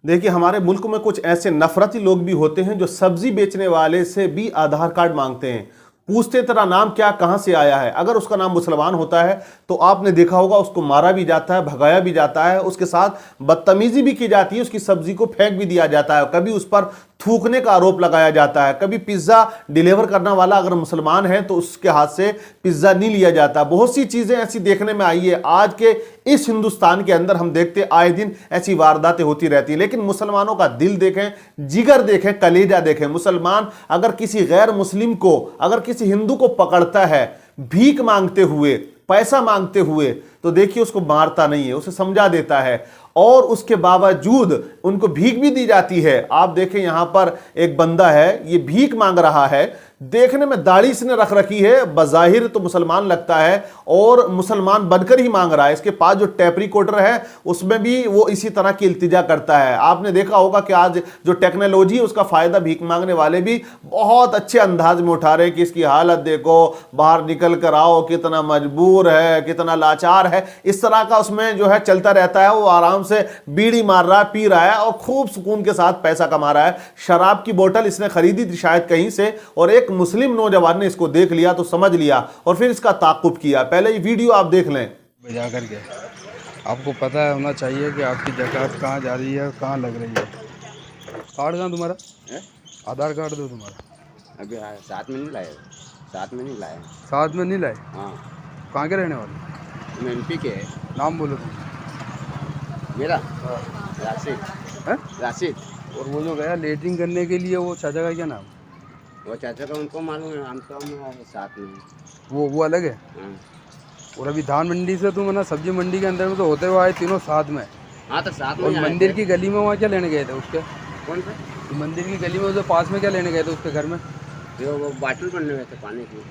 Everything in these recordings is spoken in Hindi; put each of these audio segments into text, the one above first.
देखिए, हमारे मुल्क में कुछ ऐसे नफरती लोग भी होते हैं जो सब्जी बेचने वाले से भी आधार कार्ड मांगते हैं। पूछते तेरा नाम क्या, कहां से आया है। अगर उसका नाम मुसलमान होता है तो आपने देखा होगा उसको मारा भी जाता है, भगाया भी जाता है, उसके साथ बदतमीजी भी की जाती है, उसकी सब्जी को फेंक भी दिया जाता है, कभी उस पर थूकने का आरोप लगाया जाता है। कभी पिज्जा डिलीवर करने वाला अगर मुसलमान है तो उसके हाथ से पिज्जा नहीं लिया जाता। बहुत सी चीजें ऐसी देखने में आई है। आज के इस हिंदुस्तान के अंदर हम देखते आए दिन ऐसी वारदातें होती रहती है। लेकिन मुसलमानों का दिल देखें, जिगर देखें, कलेजा देखें। मुसलमान अगर किसी गैर मुस्लिम को, अगर किसी हिंदू को पकड़ता है भीख मांगते हुए, पैसा मांगते हुए, तो देखिए उसको मारता नहीं है, उसे समझा देता है, और उसके बावजूद उनको भीख भी दी जाती है। आप देखें यहां पर एक बंदा है, ये भीख मांग रहा है, देखने में दाढ़ी इसने रख रखी है, बज़ाहिर तो मुसलमान लगता है और मुसलमान बनकर ही मांग रहा है। इसके पास जो टैप रिकॉर्डर है उसमें भी वो इसी तरह की इल्तिजा करता है। आपने देखा होगा कि आज जो टेक्नोलॉजी है उसका फायदा भीख मांगने वाले भी बहुत अच्छे अंदाज में उठा रहे हैं कि इसकी हालत देखो, बाहर निकल कर आओ, कितना मजबूर है, कितना लाचार है, इस तरह का उसमें जो है चलता रहता है। वो आराम से बीड़ी मार रहा है, पी रहा है और खूब सुकून के साथ पैसा कमा रहा है। शराब की बोतल इसने खरीदी थी शायद कहीं से, और एक मुस्लिम नौजवान ने इसको देख लिया तो समझ लिया और फिर इसका ताक़ुब किया। पहले ये वीडियो आप देख लें। बजा करके आपको पता होना चाहिए कि आपकी ज़कात कहाँ जा रही है, कहाँ लग रही है। कार्ड कहाँ तुम्हारा है? आधार कार्ड दो तुम्हारा। अभी साथ में नहीं लाए, साथ में नहीं लाए। साथ में नहीं लाए? हाँ। कहाँ के रहने वाले? मैं एमपी के है। नाम बोलो तुम। मेरा राशिद है? राशिद। और वो जो गया लेटरिंग करने के लिए, वो चाचा का क्या नाम? वो चाचा का उनको मालूम है, हम तो हम साथ में। वो अलग है। हाँ। और अभी धान मंडी से तुम ना सब्जी मंडी के अंदर में तो होते हुए आए तीनों साथ में। हाँ तो साथ में। और मंदिर की गली में वहाँ क्या लेने गए थे उसके? कौन सा? तो मंदिर की गली में उसे पास में क्या लेने गए थे उसके घर में? वो बाटल बनने गए थे,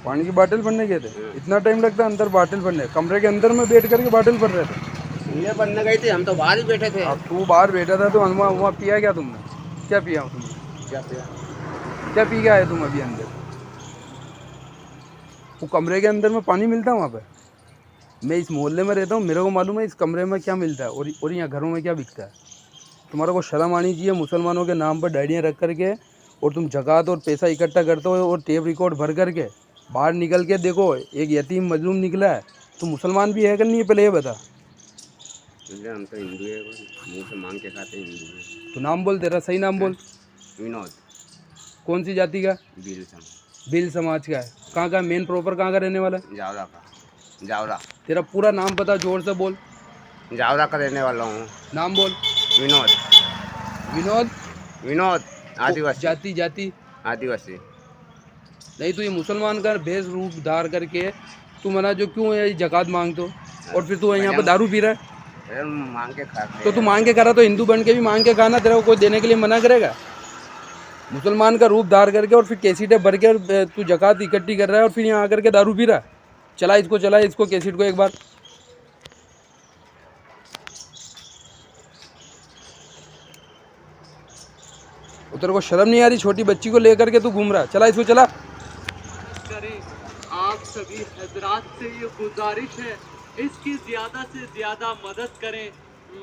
पानी की बाटल भरने गए थे। इतना टाइम लगता है अंदर बाटल भरने? कमरे के अंदर में बैठ करके बाटल भर रहे थे? ये बनने गए थे, हम तो बाहर ही बैठे थे। अब तू बाहर बैठा था तो वहाँ पिया क्या तुमने? क्या पिया तुमने? क्या पी के आए तुम अभी अंदर? वो कमरे के अंदर में पानी मिलता है वहाँ पे? मैं इस मोहल्ले में रहता हूँ, मेरे को मालूम है इस कमरे में क्या मिलता है और यहाँ घरों में क्या बिकता है। तुम्हारा को शर्म आनी चाहिए मुसलमानों के नाम पर डायरियाँ रख करके, और तुम ज़कात और पैसा इकट्ठा करते हो और टेप रिकॉर्ड भर करके बाहर निकल के देखो एक यतीम मजलूम निकला है। तो मुसलमान भी है कि नहीं है पहले ये बता। हम तो हिंदू है, मुँह से मांग के खाते हिंदू है। तो नाम बोल, तेरा सही नाम बोल। विनोद। कौन सी जाति का? भील समाज का है। कहाँ का मेन प्रॉपर कहाँ का रहने वाला है? जावरा का। जावरा। तेरा पूरा नाम पता, जोर से बोल। जावरा का रहने वाला हूँ। नाम बोल। विनोद। विनोद। विनोद। आदिवासी। जाति आदिवासी। नहीं तो ये मुसलमान का भेष रूप धार करके तू मना जो क्यों है ज़कात मांगते हो, और फिर तू यहाँ पे दारू पी रहा है? मांग के खाते। तो तू मांग के करा तो हिंदू बन के भी मांग के खाना, तेरा को कोई देने के लिए मना करेगा? मुसलमान का रूप धार करके और फिर कैसेटें भर के तू ज़कात इकट्ठी कर रहा है और फिर यहाँ आकर के दारू पी रहा है। चला इसको कैसेट को एक बार। तेरे को शर्म नहीं आ रही? छोटी बच्ची को लेकर के तू घूम रहा है। चला इसको, चला। करें आप सभी हजरात से ये गुजारिश है, इसकी ज़्यादा से ज़्यादा मदद करें।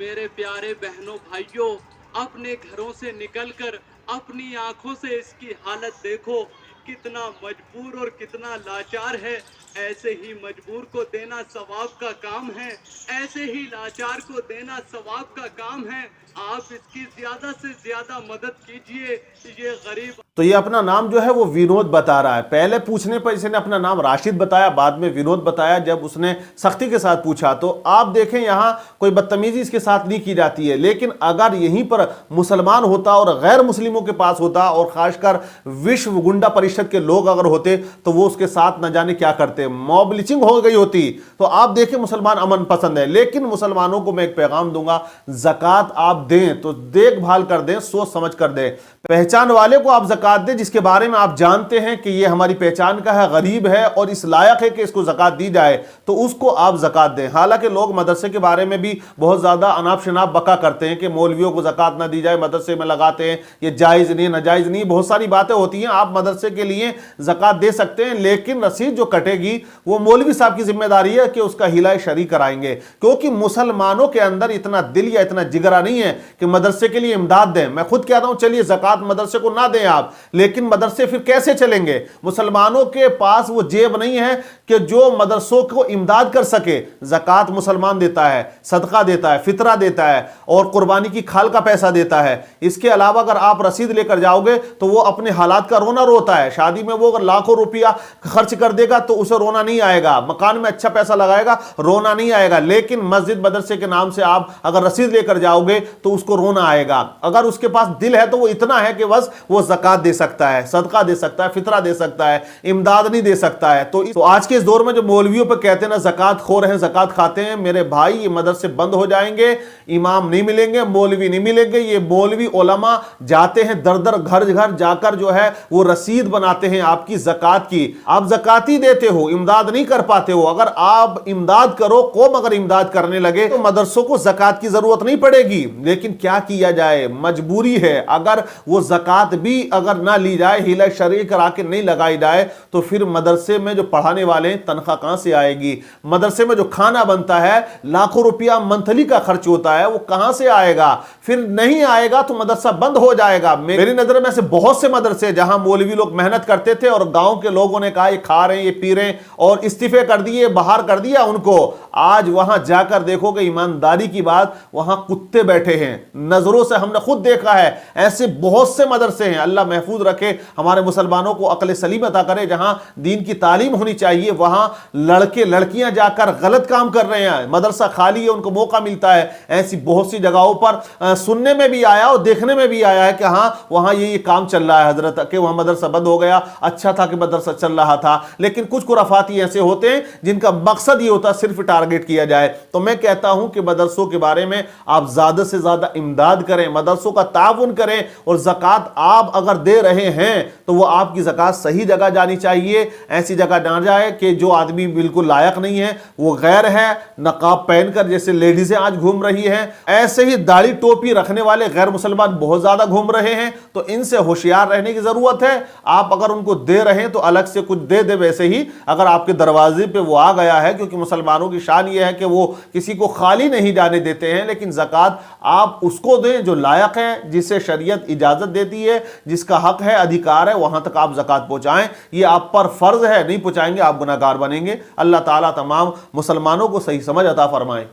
मेरे प्यारे बहनों भाइयों, अपने घरों से निकलकर अपनी आंखों से इसकी हालत देखो, कितना मजबूर और कितना लाचार है। ऐसे ही मजबूर को देना सवाब का काम है, ऐसे ही लाचार को देना सवाब का काम है। आप इसकी ज़्यादा से ज़्यादा मदद कीजिए। ये गरीब, तो ये अपना नाम जो है वो विनोद बता रहा है। पहले पूछने पर इसने अपना नाम राशिद बताया, बाद में विनोद बताया जब उसने सख्ती के साथ पूछा। तो आप देखें यहाँ कोई बदतमीजी इसके साथ नहीं की जाती है। लेकिन अगर यहीं पर मुसलमान होता और गैर मुस्लिमों के पास होता, और खासकर विश्व गुंडा परिषद के लोग अगर होते, तो वो उसके साथ न जाने क्या करते, मॉब लिंचिंग हो गई होती। तो आप देखें मुसलमान अमन पसंद है। लेकिन मुसलमानों को मैं एक पैगाम दूंगा, ज़कात आप दें तो देखभाल कर दें, सोच समझ कर दें। पहचान वाले को आप ज़कात दें जिसके बारे में आप जानते हैं कि ये हमारी पहचान का है, गरीब है और इस लायक है कि इसको ज़कात दी जाए, तो उसको आप ज़कात दें। हालांकि लोग मदरसे के बारे में भी बहुत ज़्यादा अनाप शनाप बका करते हैं कि मौलवियों को ज़कात ना दी जाए, मदरसे में लगाते हैं, ये जायज़ नहीं, नाजायज़ नहीं, बहुत सारी बातें होती हैं। आप मदरसे के लिए ज़कात दे सकते हैं, लेकिन रसीद जो कटेगी वो मौलवी साहब की जिम्मेदारी है कि उसका हिला शरी कराएंगे, क्योंकि मुसलमानों के अंदर इतना दिल या इतना जिगरा नहीं है कि मदरसे के लिए इमदाद दें। मैं खुद कहता हूं चलिए ज़कात मदरसे को ना दें आप, लेकिन मदरसे फिर कैसे चलेंगे? मुसलमानों के पास वो जेब नहीं है कि जो मदरसों को इमदाद कर सके। ज़कात मुसलमान देता है, सदका देता है, फितरा देता है और कुर्बानी की खाल का पैसा देता है। इसके अलावा अगर आप रसीद लेकर जाओगे तो वो अपने हालात का रोना रोता है। शादी में वो अगर लाखों रुपया खर्च कर देगा तो उसे रोना नहीं आएगा, मकान में अच्छा पैसा लगाएगा रोना नहीं आएगा, लेकिन मस्जिद मदरसे के नाम से आप अगर रसीद लेकर जाओगे तो उसको रोना आएगा। अगर उसके पास दिल है तो वो इतना है कि बस वो ज़कात दे सकता है, सदका दे सकता है, फितरा दे सकता है, इमदाद नहीं दे सकता है। तो आज के इस दौर में जो मौलवियों पर कहते हैं ना ज़कात खोर हैं, ज़कात खाते हैं, मेरे भाई ये मदरसे बंद हो जाएंगे, इमाम नहीं मिलेंगे, मौलवी नहीं मिलेंगे। ये मौलवी उलमा जाते हैं दर दर घर घर जाकर जो है वो रसीद बनाते हैं आपकी ज़कात की। आप ज़कात ही देते हो, इमदाद नहीं कर पाते हो। अगर आप इमदाद करो, कौम अगर इमदाद करने लगे तो मदरसों को ज़कात की जरूरत नहीं पड़ेगी। लेकिन क्या किया जाए, मजबूरी है। अगर वो ज़कात भी अगर ना ली जाए, हिला शरई करा के नहीं लगाई जाए, तो फिर मदरसे में जो पढ़ाने वाले तनख्वाह कहां से आएगी? मदरसे में जो खाना बनता है, लाखों रुपया मंथली का खर्च होता है, वो कहां से आएगा? फिर नहीं आएगा तो मदरसा बंद हो जाएगा। मेरी नजर में ऐसे बहुत से मदरसे जहां मौलवी लोग मेहनत करते थे और गांव के लोगों ने कहा ये खा रहे हैं, ये पी रहे हैं और इस्तीफे कर दिए, बाहर कर दिया उनको। आज वहां जाकर देखोगे, ईमानदारी की बात, वहां कुत्ते बैठे हैं। नजरों से हमने खुद देखा है। ऐसे बहुत से मदरसे हैं। अल्लाह महफूज रखे, हमारे मुसलमानों को अक्ल सलीम अता करे। जहां दीन की तालीम होनी चाहिए वहां लड़के लड़कियां जाकर गलत काम कर रहे हैं। मदरसा खाली है, उनको मौका मिलता है। ऐसी बहुत सी जगहों पर सुनने में भी आया और देखने में भी आया है कि हाँ वहां ये काम चल रहा है हजरत, कि वहां मदरसा बंद हो गया, अच्छा था कि मदरसा चल रहा था। लेकिन कुछ खुराफाती ऐसे होते हैं जिनका मकसद ये होता है सिर्फ टारगेट किया जाए। तो मैं कहता हूं कि मदरसों के बारे में आप ज्यादा से ज्यादा इमदाद करें, मदरसों का ताउन करें, और ज़कात आप अगर दे रहे हैं तो वो आपकी ज़कात सही जगह जानी चाहिए। ऐसी जगह ना जाए कि जो आदमी बिल्कुल लायक नहीं है, वो गैर है, नकाब पहनकर जैसे लेडीजें आज घूम रही हैं, ऐसे ही दाढ़ी टोपी रखने वाले गैर मुसलमान बहुत ज्यादा घूम रहे हैं। तो इनसे होशियार रहने की जरूरत है। आप अगर उनको दे रहे हैं तो अलग से कुछ दे दे। वैसे ही अगर आपके दरवाजे पे वो आ गया है, क्योंकि मुसलमानों की शान ये है कि वो किसी को खाली नहीं जाने देते हैं, लेकिन ज़कात आप उसको दें जो लायक है, जिसे शरीयत इजाजत देती है, जिसका हक है, अधिकार है, वहां तक आप ज़कात पहुंचाएं। ये आप पर फर्ज है, नहीं पहुंचाएंगे आप गुनाहगार बनेंगे। अल्लाह ताला तमाम मुसलमानों को सही समझ अता फरमाए।